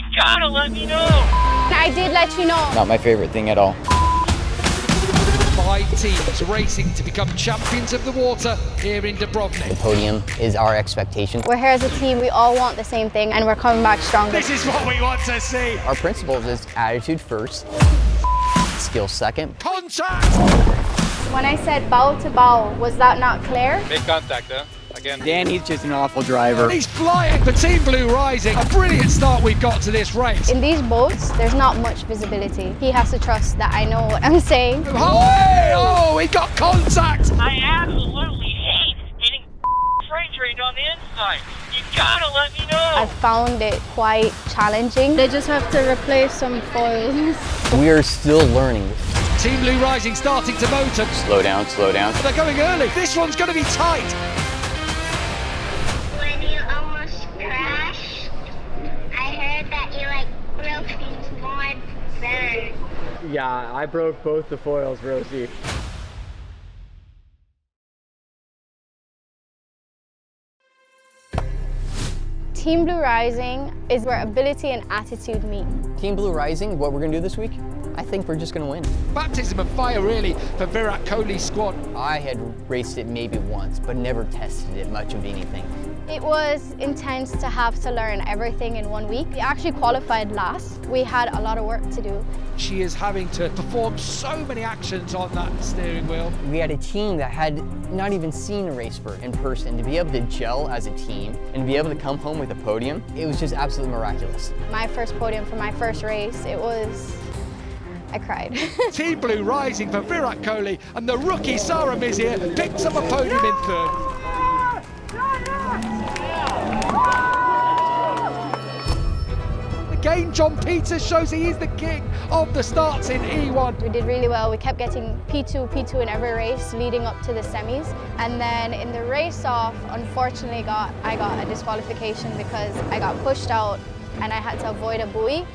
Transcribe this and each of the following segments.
You gotta let me know. I did let you know. Not my favorite thing at all. 5 teams racing to become champions of the water here in Dubrovnik. The podium is our expectation. We're here as a team, we all want the same thing, and we're coming back stronger. This is what we want to see. Our principles is attitude first, skill second. Contact! When I said bow to bow, was that not clear? Make contact, huh? Again. Danny's just an awful driver. He's flying for Team Blue Rising. A brilliant start we've got to this race. In these boats, there's not much visibility. He has to trust that I know what I'm saying. Oh, he got contact! I absolutely hate getting freight trained on the inside. You gotta let me know. I found it quite challenging. They just have to replace some foils. We are still learning. Team Blue Rising starting to motor. Slow down, slow down. They're going early. This one's going to be tight. When you almost crashed, I heard that you broke things more than. Yeah, I broke both the foils, Rosie. Team Blue Rising is where ability and attitude meet. Team Blue Rising, what we're gonna do this week? I think we're just gonna win. Baptism of fire, really, for Virat Kohli's squad. I had raced it maybe once, but never tested it much of anything. It was intense to have to learn everything in 1 week. We actually qualified last. We had a lot of work to do. She is having to perform so many actions on that steering wheel. We had a team that had not even seen a RaceBird in person. To be able to gel as a team and be able to come home with a podium, it was just absolutely miraculous. My first podium for my first race, I cried. Team Blue Rising for Virat Kohli, and the rookie Sarah Mizier picks up a podium in third. Again, John Peters shows he is the king of the starts in E1. We did really well. We kept getting P2 in every race leading up to the semis. And then in the race off, unfortunately, I got a disqualification because I got pushed out and I had to avoid a buoy.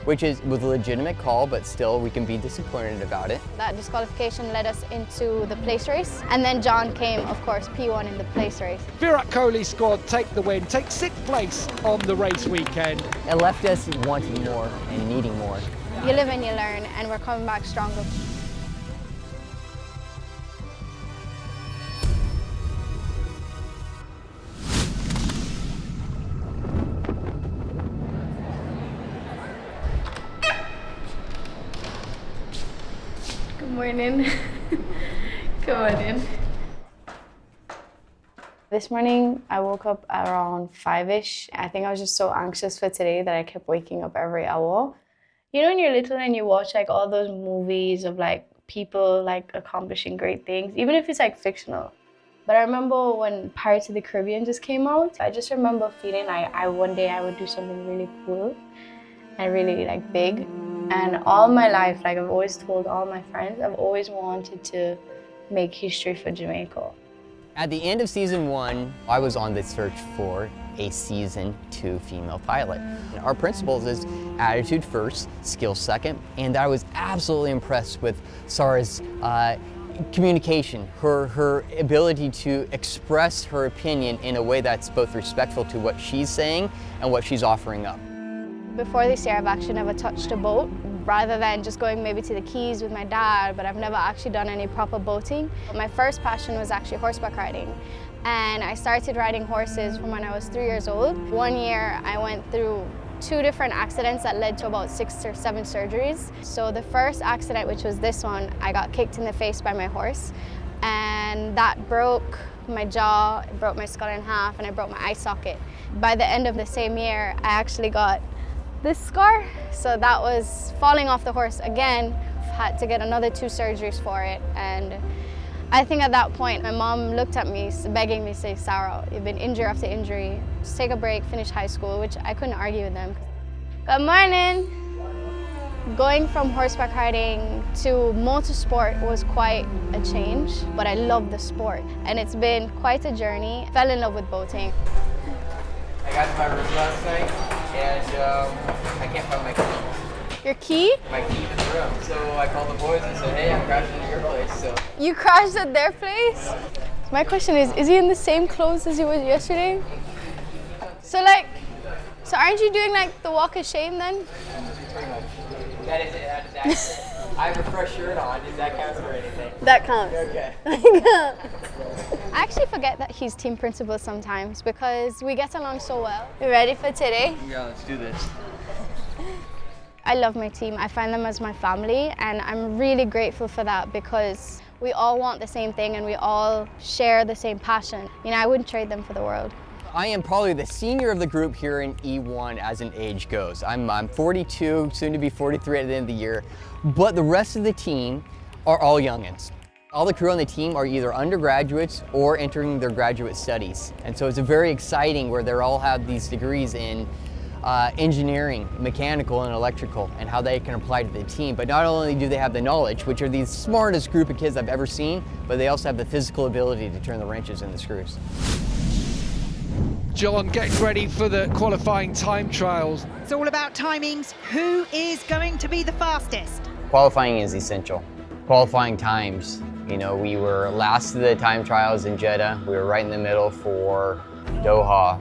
Which was a legitimate call, but still we can be disappointed about it. That disqualification led us into the place race. And then John came, of course, P1 in the place race. Virat Kohli's squad take the win, take 6th place on the race weekend. It left us wanting more and needing more. You live and you learn, and we're coming back stronger. Good morning. Come on in. This morning, I woke up around 5-ish. I think I was just so anxious for today that I kept waking up every hour. You know when you're little and you watch all those movies of people accomplishing great things, even if it's fictional. But I remember when Pirates of the Caribbean just came out, I just remember feeling one day I would do something really cool and really big. And all my life, I've always told all my friends, I've always wanted to make history for Jamaica. At the end of season 1, I was on the search for a season 2 female pilot. Our principles is attitude first, skill second, and I was absolutely impressed with Sarah's communication, her ability to express her opinion in a way that's both respectful to what she's saying and what she's offering up. Before this year, I've actually never touched a boat, rather than just going maybe to the Keys with my dad, but I've never actually done any proper boating. My first passion was actually horseback riding, and I started riding horses from when I was 3 years old. 1 year, I went through 2 different accidents that led to about 6 or 7 surgeries. So the first accident, which was this one, I got kicked in the face by my horse, and that broke my jaw, it broke my skull in half, and I broke my eye socket. By the end of the same year, I actually got this scar. So that was falling off the horse again. Had to get another 2 surgeries for it. And I think at that point, my mom looked at me, begging me, say, Sarah, you've been injury after injury. Just take a break, finish high school, which I couldn't argue with them. Good morning. Going from horseback riding to motorsport was quite a change, but I love the sport. And it's been quite a journey. Fell in love with boating. I got to my room last night, and I can't find my key. Your key? My key to the room. So I called the boys and said, hey, I'm crashing at your place. So You crashed at their place? My question is he in the same clothes as he was yesterday? So So aren't you doing like the walk of shame then? That is it. I have a fresh shirt on. Does that count for anything? That counts. Okay. I actually forget that he's team principal sometimes because we get along so well. You ready for today? Yeah, let's do this. I love my team. I find them as my family, and I'm really grateful for that because we all want the same thing and we all share the same passion. You know, I wouldn't trade them for the world. I am probably the senior of the group here in E1 as an age goes. I'm 42, soon to be 43 at the end of the year, but the rest of the team are all youngins. All the crew on the team are either undergraduates or entering their graduate studies. And so it's a very exciting where they all have these degrees in engineering, mechanical and electrical, and how they can apply to the team. But not only do they have the knowledge, which are the smartest group of kids I've ever seen, but they also have the physical ability to turn the wrenches and the screws. John getting ready for the qualifying time trials. It's all about timings. Who is going to be the fastest? Qualifying is essential. Qualifying times, you know, we were last of the time trials in Jeddah. We were right in the middle for Doha,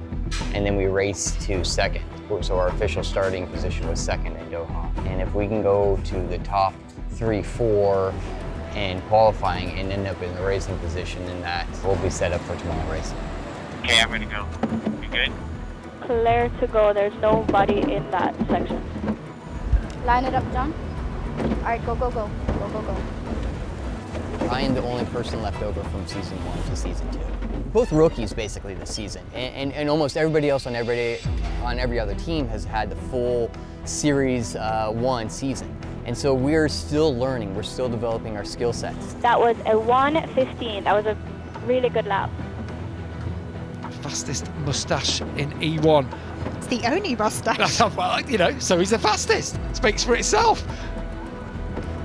and then we raced to second. So our official starting position was second in Doha. And if we can go to the top 3, 4 in qualifying and end up in the racing position, then that we'll be set up for tomorrow racing. Okay, I'm ready to go. You good? Clear to go. There's nobody in that section. Line it up, John. All right, go, go, go. Go, go, go. I am the only person left over from season 1 to season 2. Both rookies basically this season, and almost everybody else on every other team has had the full Series 1 season. And so we're still learning, we're still developing our skill sets. That was a 1:15. That was a really good lap. Fastest moustache in E1. It's the only mustache. Well, you know, so he's the fastest. Speaks for itself.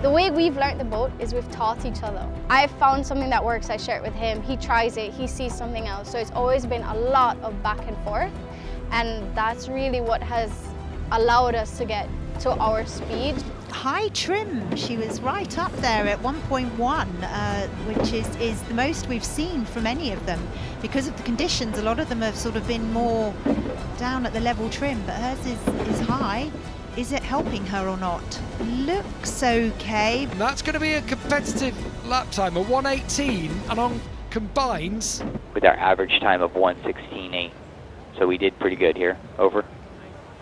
The way we've learnt the boat is we've taught each other. I've found something that works, I share it with him. He tries it, he sees something else. So it's always been a lot of back and forth. And that's really what has allowed us to get to our speed. High trim. She was right up there at 1.1, which is the most we've seen from any of them. Because of the conditions, a lot of them have sort of been more down at the level trim, but hers is high. Is it helping her or not? Looks okay. And that's going to be a competitive lap time, a 1:18, and on combines. With our average time of 1:16.8. So we did pretty good here. Over.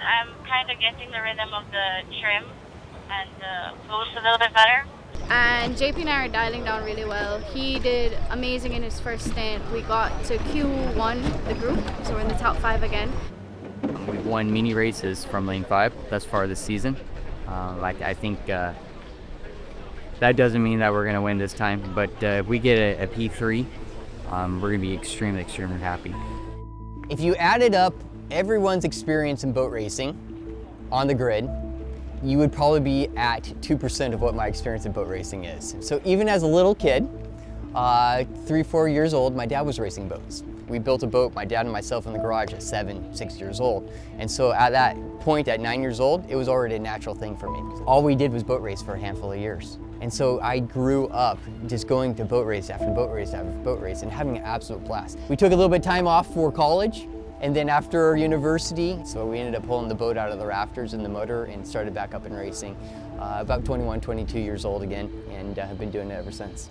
I'm kind of getting the rhythm of the trim and boost a little bit better. And JP and I are dialing down really well. He did amazing in his first stint. We got to Q1, the group, so we're in the top 5 again. We've won mini races from lane 5 thus far this season. I think that doesn't mean that we're going to win this time, but if we get a P3, we're going to be extremely, extremely happy. If you added up everyone's experience in boat racing on the grid, you would probably be at 2% of what my experience in boat racing is. So even as a little kid, 3, 4 years old, my dad was racing boats. We built a boat, my dad and myself, in the garage at 7, 6 years old. And so at that point, at 9 years old, it was already a natural thing for me. All we did was boat race for a handful of years. And so I grew up just going to boat race after boat race after boat race and having an absolute blast. We took a little bit of time off for college, and then after university, so we ended up pulling the boat out of the rafters and the motor and started back up in racing. About 21, 22 years old again, and have been doing it ever since.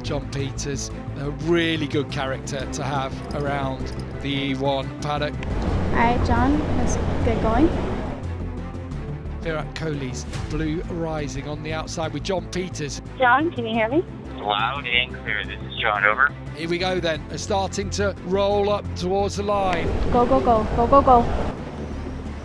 John Peters, a really good character to have around the E1 paddock. All right, John, let's get going. Virat Kohli's Blue Rising on the outside with John Peters. John, can you hear me? Loud and clear. This is John, over. Here we go then, starting to roll up towards the line. Go, go, go, go, go, go.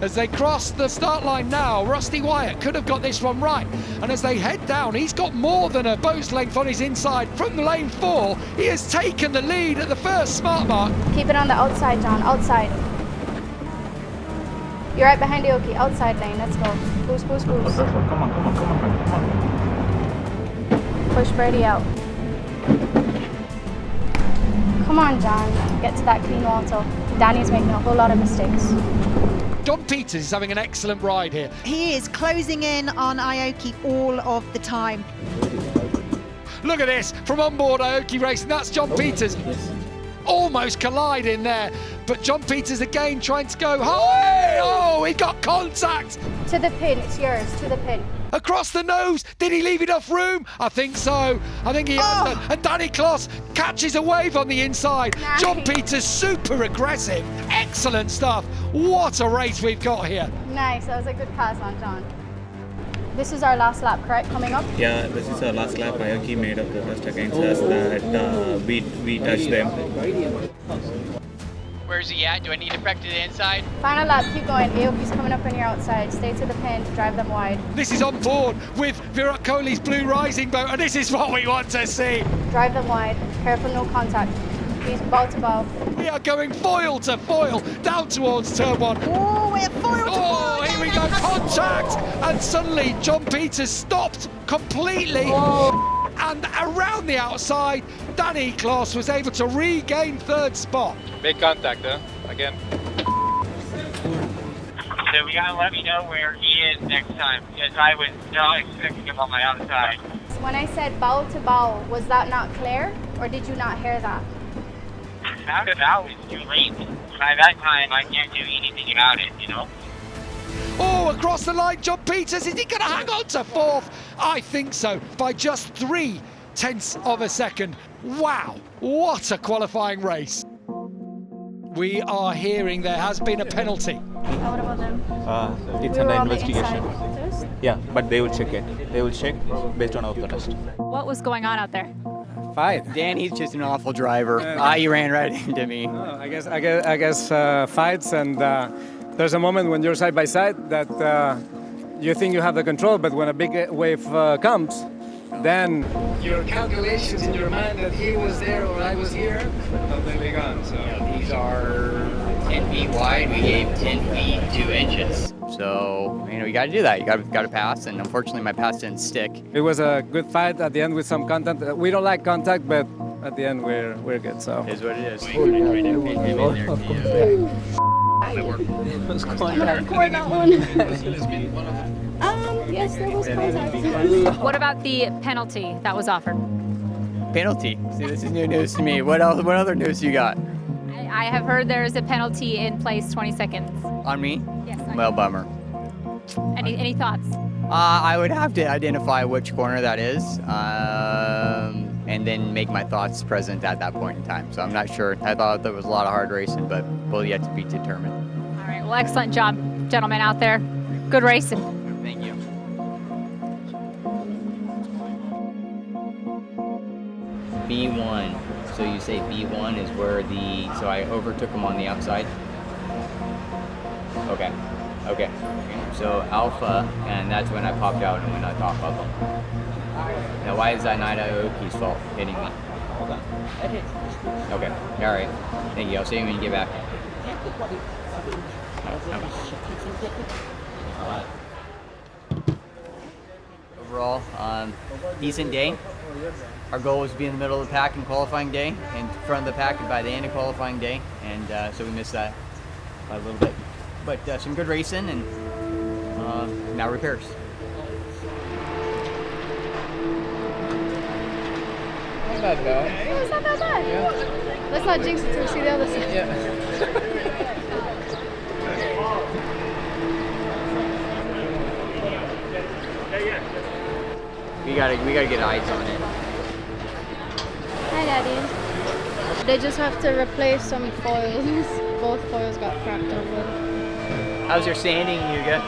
As they cross the start line now, Rusty Wyatt could have got this one right. And as they head down, he's got more than a boat's length on his inside. From the lane 4, he has taken the lead at the first smart mark. Keep it on the outside, John, outside. You're right behind Aoki, outside lane, let's go. Boost, boost, boost. Come on. Push Birdie out. Come on, John, get to that clean water. Danny's making a whole lot of mistakes. John Peters is having an excellent ride here. He is closing in on Aoki all of the time. Look at this, from onboard Aoki Racing, that's John Peters. almost collide in there. But John Peters again trying to go high. Oh, he got contact. To the pin, it's yours, to the pin. Across the nose. Did he leave enough room? I think so. I think he has done. And Danny Kloss catches a wave on the inside. Nice. John Peters super aggressive. Excellent stuff. What a race we've got here. Nice, that was a good pass on John. This is our last lap, correct, coming up? Yeah, this is our last lap. Aoki made a protest against us that we touched them. Where's he at? Do I need to protect to the inside? Final lap, keep going. Aoki's coming up on your outside. Stay to the pin, drive them wide. This is on board with Virat Kohli's Blue Rising boat, and this is what we want to see. Drive them wide. Careful, no contact. He's bow to bow. We are going foil to foil, down towards turn one. Oh, we're foil to foil. Oh, here we go, contact! And suddenly John Peters stopped completely. Oh. And around the outside, Danny Kloss was able to regain third spot. Make contact, again. So we gotta let me know where he is next time, because I was not expecting him on my outside. When I said bow to bow, was that not clear, or did you not hear that? Bow to bow is too late. By that time, I can't do anything about it, you know? Oh, across the line, John Peters, is he going to hang on to fourth? I think so, by just 0.3 of a second. Wow, what a qualifying race. We are hearing there has been a penalty. What about them? It's under investigation. Yeah, but they will check it. They will check based on our protest. What was going on out there? Fight. Danny's just an awful driver. He ran right into me. I guess fights, and there's a moment when you're side by side that you think you have the control, but when a big wave comes, then your calculations in your mind that he was there or I was here completely gone. So these are 10 feet wide. We gave 10 feet 2 inches. So, you got to do that. You got to pass, and unfortunately my pass didn't stick. It was a good fight at the end with some contact. We don't like contact, but at the end we're good. So it is what it is. Record that one. Yes, there was contact. What about the penalty that was offered? Penalty? See, this is new news to me. What else? What other news you got? I have heard there is a penalty in place, 20 seconds. On me? Yes. Well, bummer. Any thoughts? I would have to identify which corner that is, and then make my thoughts present at that point in time. So I'm not sure. I thought there was a lot of hard racing, but will yet to be determined. All right. Well, excellent job, gentlemen out there. Good racing. Thank you. B1. So you say B1 is where so I overtook him on the outside? Okay. So Alpha, and that's when I popped out and went on top of him. Now why is that not Aoki's fault hitting me? Hold on. Okay, alright. Thank you, I'll see you when you get back. Overall, decent day. Our goal was to be in the middle of the pack in qualifying day, in front of the pack by the end of qualifying day, and so we missed that by a little bit. But some good racing, and now repairs. Not that bad. It was not that bad. Yeah. Let's not jinx it till we see the other side. Yeah. We gotta get eyes on it. Hi, Daddy. They just have to replace some foils. Both foils got cracked over. How's your sanding, Yuga?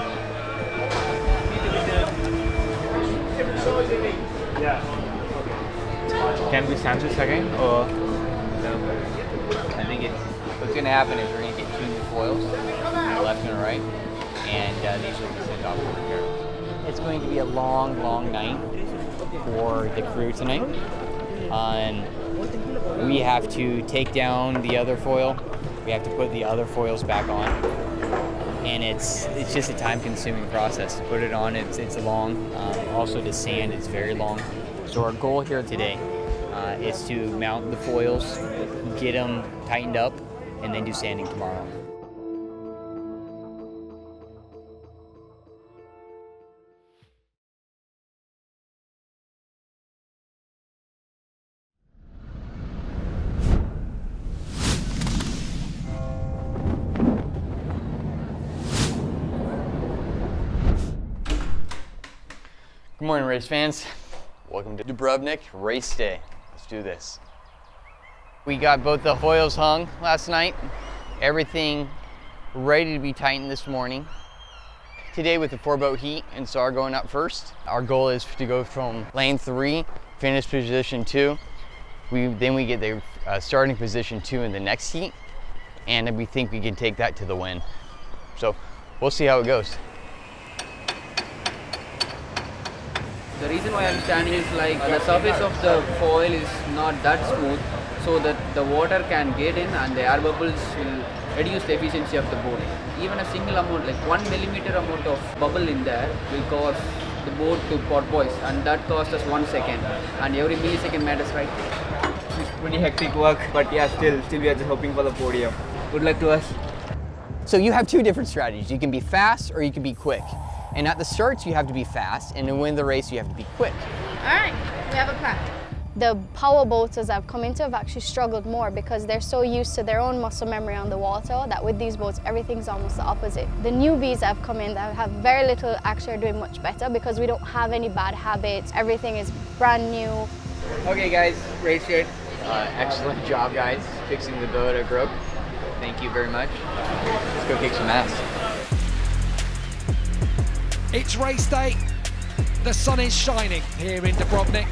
Can we sand this again, or? I think what's gonna happen is we're gonna get 2 new foils, a left and a right, and these will be sent off for repair. It's going to be a long, long night for the crew tonight. We have to take down the other foil. We have to put the other foils back on, and it's just a time-consuming process. To put it on, it's long. Also to sand, it's very long. So our goal here today is to mount the foils, get them tightened up, and then do sanding tomorrow. Good morning, race fans. Welcome to Dubrovnik race day. Let's do this. We got both the foils hung last night. Everything ready to be tightened this morning. Today with the 4-boat heat and SAR going up first, our goal is to go from lane 3, finish position 2. Then we get the starting position 2 in the next heat, and we think we can take that to the win. So we'll see how it goes. The reason why I'm standing is like the surface of the foil is not that smooth, so that the water can get in and the air bubbles will reduce the efficiency of the boat. Even a single amount, like 1 millimeter amount of bubble in there will cause the boat to porpoise, and that cost us 1 second, and every millisecond matters, right? It's pretty hectic work, but yeah, still we are just hoping for the podium. Good luck to us. So you have two different strategies. You can be fast or you can be quick. And at the starts, you have to be fast, and to win the race, you have to be quick. All right, we have a plan. The power boaters I've come into have actually struggled more because they're so used to their own muscle memory on the water that with these boats, everything's almost the opposite. The newbies that have come in that have very little actually are doing much better because we don't have any bad habits. Everything is brand new. Okay guys, RaceBird. Excellent job, guys, fixing the boat at Grove. Thank you very much. Let's go kick some ass. It's race day. The sun is shining here in Dubrovnik.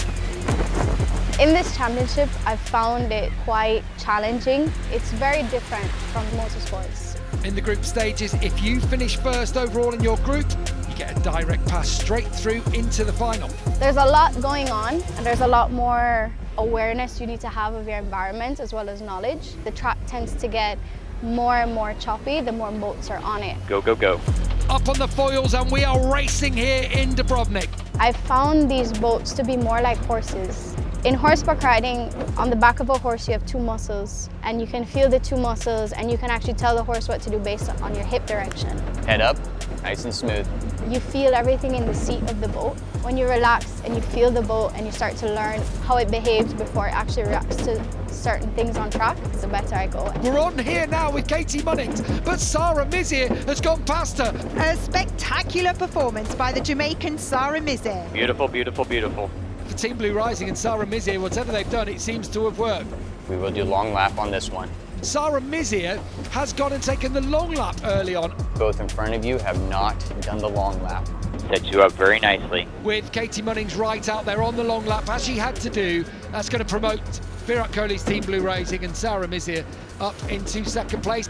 In this championship, I've found it quite challenging. It's very different from motorsports. In the group stages, if you finish first overall in your group, you get a direct pass straight through into the final. There's a lot going on, and there's a lot more awareness you need to have of your environment as well as knowledge. The track tends to get more and more choppy the more boats are on it. Go, go, go. Up on the foils, and we are racing here in Dubrovnik. I've found these boats to be more like horses. In horseback riding, on the back of a horse you have two muscles, and you can feel the two muscles, and you can actually tell the horse what to do based on your hip direction. Head up, nice and smooth. You feel everything in the seat of the boat. When you relax and you feel the boat and you start to learn how it behaves before it actually reacts to certain things on track, the better I go. We're on here now with Katie Munnings, but Sarah Mizier has gone past her. A spectacular performance by the Jamaican Sarah Mizier. Beautiful, beautiful, beautiful. For Team Blue Rising and Sarah Mizier, whatever they've done, it seems to have worked. We will do long lap on this one. Sarah Mizier has gone and taken the long lap early on. Both in front of you have not done the long lap. Set you up very nicely. With Katie Munnings right out there on the long lap, as she had to do, that's going to promote Virat Kohli's Team Blue Rising and Sarah Mizier up into second place.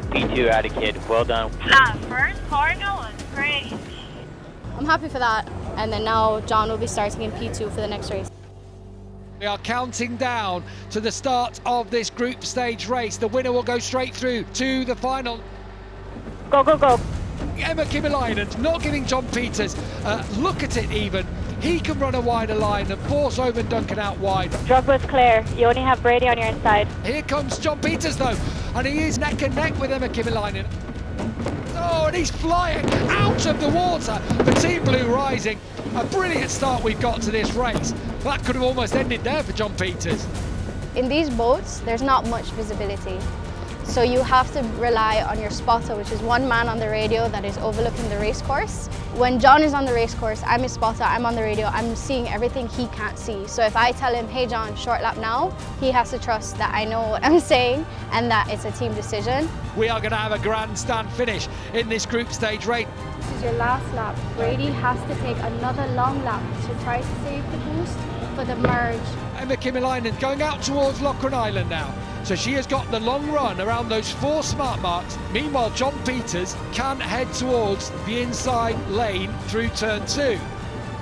P2 out of kid, well done. First corner was great. I'm happy for that. And then now John will be starting in P2 for the next race. We are counting down to the start of this group stage race. The winner will go straight through to the final. Go, go, go. Emma Kimmelainen not giving John Peters look at it even. He can run a wider line and force Owen Duncan out wide. Drogba's clear. You only have Brady on your inside. Here comes John Peters though, and he is neck and neck with Emma Kimmelainen. Oh, and he's flying out of the water for Team Blue Rising. A brilliant start we've got to this race. That could have almost ended there for John Peters. In these boats, there's not much visibility. So you have to rely on your spotter, which is one man on the radio that is overlooking the race course. When John is on the race course, I'm his spotter, I'm on the radio, I'm seeing everything he can't see. So if I tell him, hey John, short lap now, he has to trust that I know what I'm saying and that it's a team decision. We are going to have a grandstand finish in this group stage race. This is your last lap. Brady has to take another long lap to try to save the boost for the merge. Emma Kimmelainen going out towards Lochran Island now. So she has got the long run around those 4 smart marks. Meanwhile, John Peters can head towards the inside lane through turn 2.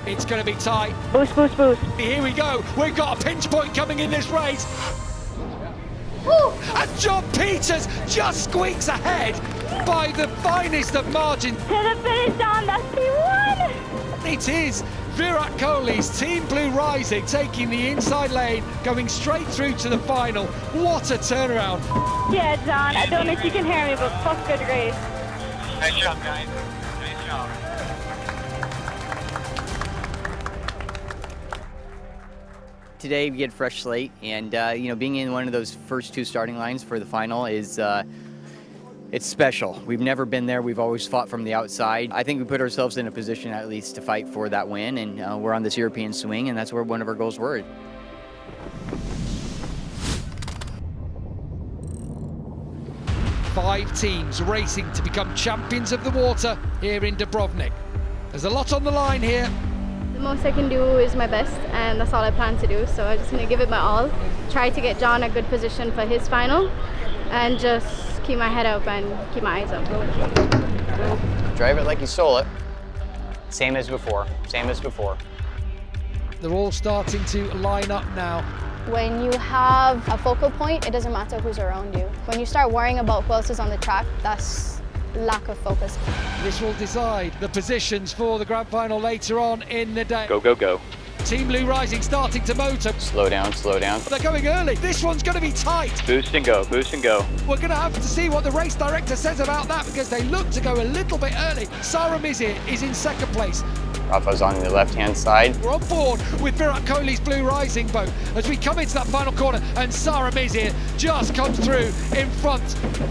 It's going to be tight. Boost, boost, boost. Here we go. We've got a pinch point coming in this race. Woo! And John Peters just squeaks ahead by the finest of margins. To the finish, John. That's P1. It is Virat Kohli's Team Blue Rising taking the inside lane, going straight through to the final. What a turnaround. Yeah, John. I don't know if you can hear me, but fuck good race. Nice job, guys. Nice job. Today we get a fresh slate, and being in one of those first 2 starting lines for the final is It's special. We've never been there. We've always fought from the outside. I think we put ourselves in a position at least to fight for that win, and we're on this European swing, and that's where one of our goals were. 5 teams racing to become champions of the water here in Dubrovnik. There's a lot on the line here. The most I can do is my best, and that's all I plan to do. So I'm just going to give it my all. Try to get John a good position for his final, and just keep my head up and keep my eyes up. Drive it like you stole it. Same as before, same as before. They're all starting to line up now. When you have a focal point, it doesn't matter who's around you. When you start worrying about who else is on the track, that's lack of focus. This will decide the positions for the grand final later on in the day. Go, go, go. Team Blue Rising starting to motor. Slow down, slow down. They're going early. This one's going to be tight. Boost and go, boost and go. We're going to have to see what the race director says about that, because they look to go a little bit early. Sarah Mizir is in second place. Rafa's on the left-hand side. We're on board with Virat Kohli's Blue Rising boat as we come into that final corner, and Sarah Mizir just comes through in front.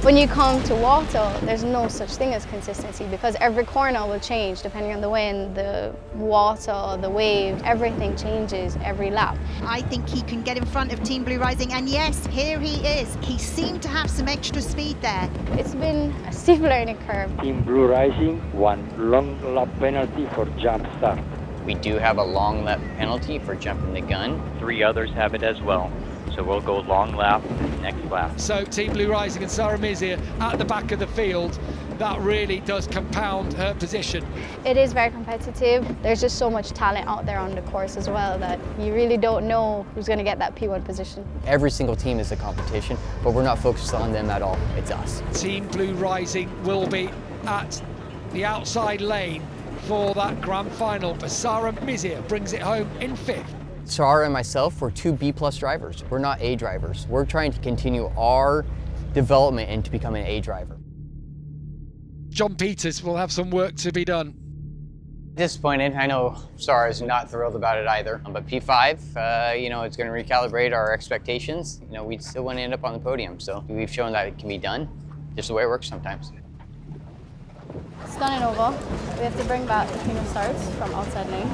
When you come to water, there's no such thing as consistency, because every corner will change depending on the wind, the water, the waves. Everything changes every lap. I think he can get in front of Team Blue Rising, and yes, here he is. He seemed to have some extra speed there. It's been a steep learning curve. Team Blue Rising, 1 long lap penalty for jump start. We do have a long lap penalty for jumping the gun. 3 others have it as well. So we'll go long lap next lap. So Team Blue Rising and Sarah Mizir at the back of the field. That really does compound her position. It is very competitive. There's just so much talent out there on the course as well that you really don't know who's going to get that P1 position. Every single team is a competition, but we're not focused on them at all. It's us. Team Blue Rising will be at the outside lane for that grand final, but Sarah Mizir brings it home in 5th. Sarah and myself, we're 2 B+ drivers. We're not A drivers. We're trying to continue our development into becoming an A driver. John Peters will have some work to be done. Disappointed. I know Sarah's not thrilled about it either. But P5, you know, it's going to recalibrate our expectations. You know, we still want to end up on the podium, so we've shown that it can be done, just the way it works sometimes. It's done and over. We have to bring back the King of Stars from outside lane.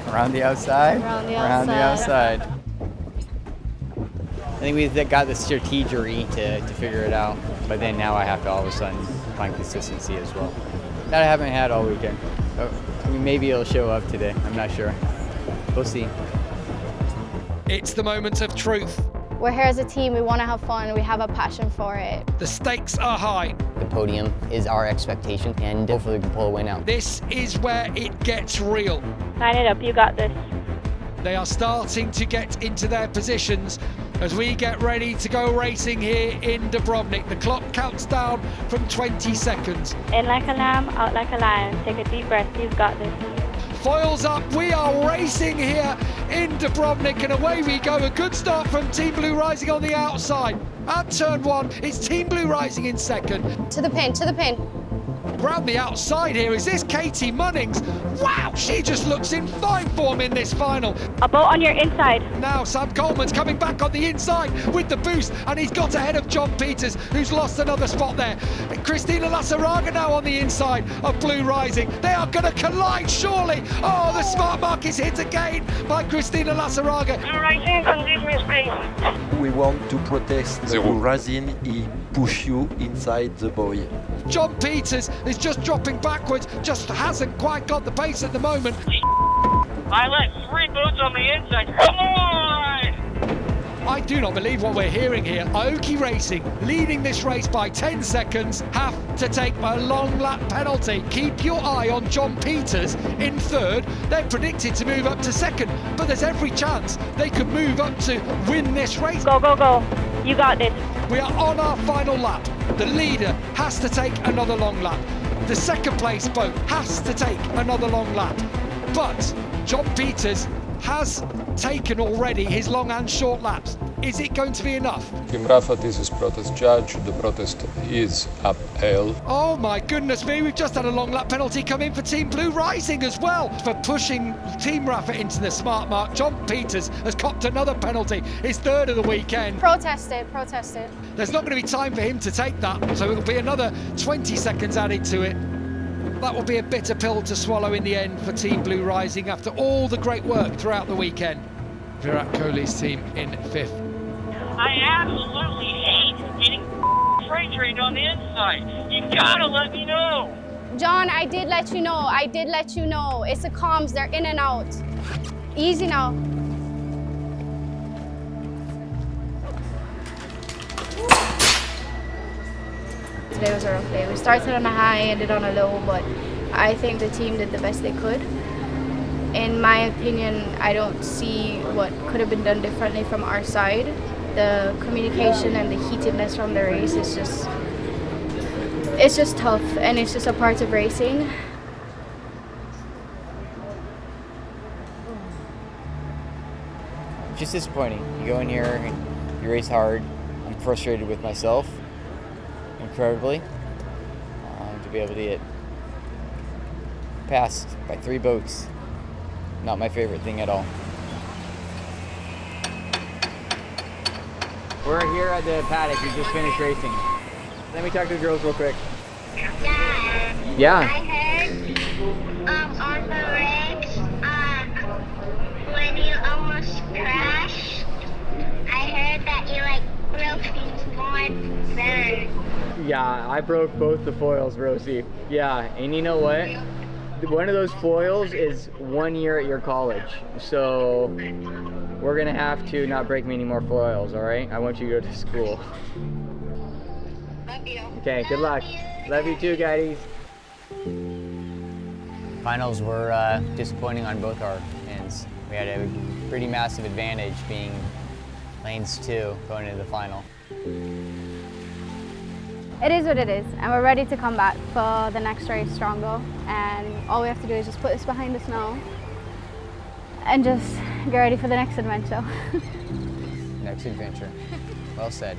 Around the outside? Around the outside. I think we've got the strategery to figure it out, but then now I have to all of a sudden find consistency as well. That I haven't had all weekend. I mean, maybe it'll show up today. I'm not sure. We'll see. It's the moment of truth. We're here as a team. We want to have fun. We have a passion for it. The stakes are high. The podium is our expectation, and hopefully we can pull a win out. This is where it gets real. Line it up, you got this. They are starting to get into their positions as we get ready to go racing here in Dubrovnik. The clock counts down from 20 seconds. In like a lamb, out like a lion. Take a deep breath, you've got this. Foils up, we are racing here in Dubrovnik, and away we go. A good start from Team Blue Rising on the outside. At turn 1, it's Team Blue Rising in second. To the pin, to the pin. Round the outside here, is this Katie Munnings? Wow, she just looks in fine form in this final. A boat on your inside. Now Sam Coleman's coming back on the inside with the boost, and he's got ahead of John Peters, who's lost another spot there. Christina Lasaraga now on the inside of Blue Rising. They are going to collide, surely. Oh, the smart mark is hit again by Christina Lasaraga. Blue Rising, can give me space. We want to protest the Blue Rising. He push you inside the buoy. John Peters is just dropping backwards, just hasn't quite got the pace at the moment. I let 3 boats on the inside. Come on! I do not believe what we're hearing here. Aoki Racing, leading this race by 10 seconds, have to take a long lap penalty. Keep your eye on John Peters in 3rd. They're predicted to move up to 2nd, but there's every chance they could move up to win this race. Go, go, go. You got this. We are on our final lap. The leader has to take another long lap. The 2nd place boat has to take another long lap. But John Peters has taken already his long and short laps. Is it going to be enough? Team Rafa, this is protest judge. The protest is upheld. Oh my goodness me, we've just had a long lap penalty come in for Team Blue Rising as well for pushing Team Rafa into the smart mark. John Peters has copped another penalty, his third of the weekend. Protest it, protest it. There's not going to be time for him to take that, so it'll be another 20 seconds added to it. That will be a bitter pill to swallow in the end for Team Blue Rising after all the great work throughout the weekend. Virat Kohli's team in 5th. I absolutely hate getting freight trained on the inside. You gotta let me know. John, I did let you know. I did let you know. It's the comms, they're in and out. Easy now. Today was a rough day. We started on a high, ended on a low, but I think the team did the best they could. In my opinion, I don't see what could have been done differently from our side. The communication and the heatedness from the race is just tough, and it's just a part of racing. Just disappointing. You go in here and you race hard. I'm frustrated with myself, incredibly, to be able to get passed by 3 boats. Not my favorite thing at all. We're here at the paddock. We just finished racing. Let me talk to the girls real quick. Yeah. I heard on the race when you almost crashed, I heard that you broke things more than. Yeah, I broke both the foils, Rosie. Yeah, and you know what? One of those foils is 1 year at your college. So we're gonna have to not break me any more foils, all right? I want you to go to school. Love you. Okay, good luck. Love you too, guys. Finals were disappointing on both our ends. We had a pretty massive advantage being lanes 2 going into the final. It is what it is, and we're ready to come back for the next race stronger. And all we have to do is just put this behind us now and just get ready for the next adventure. Next adventure. Well said.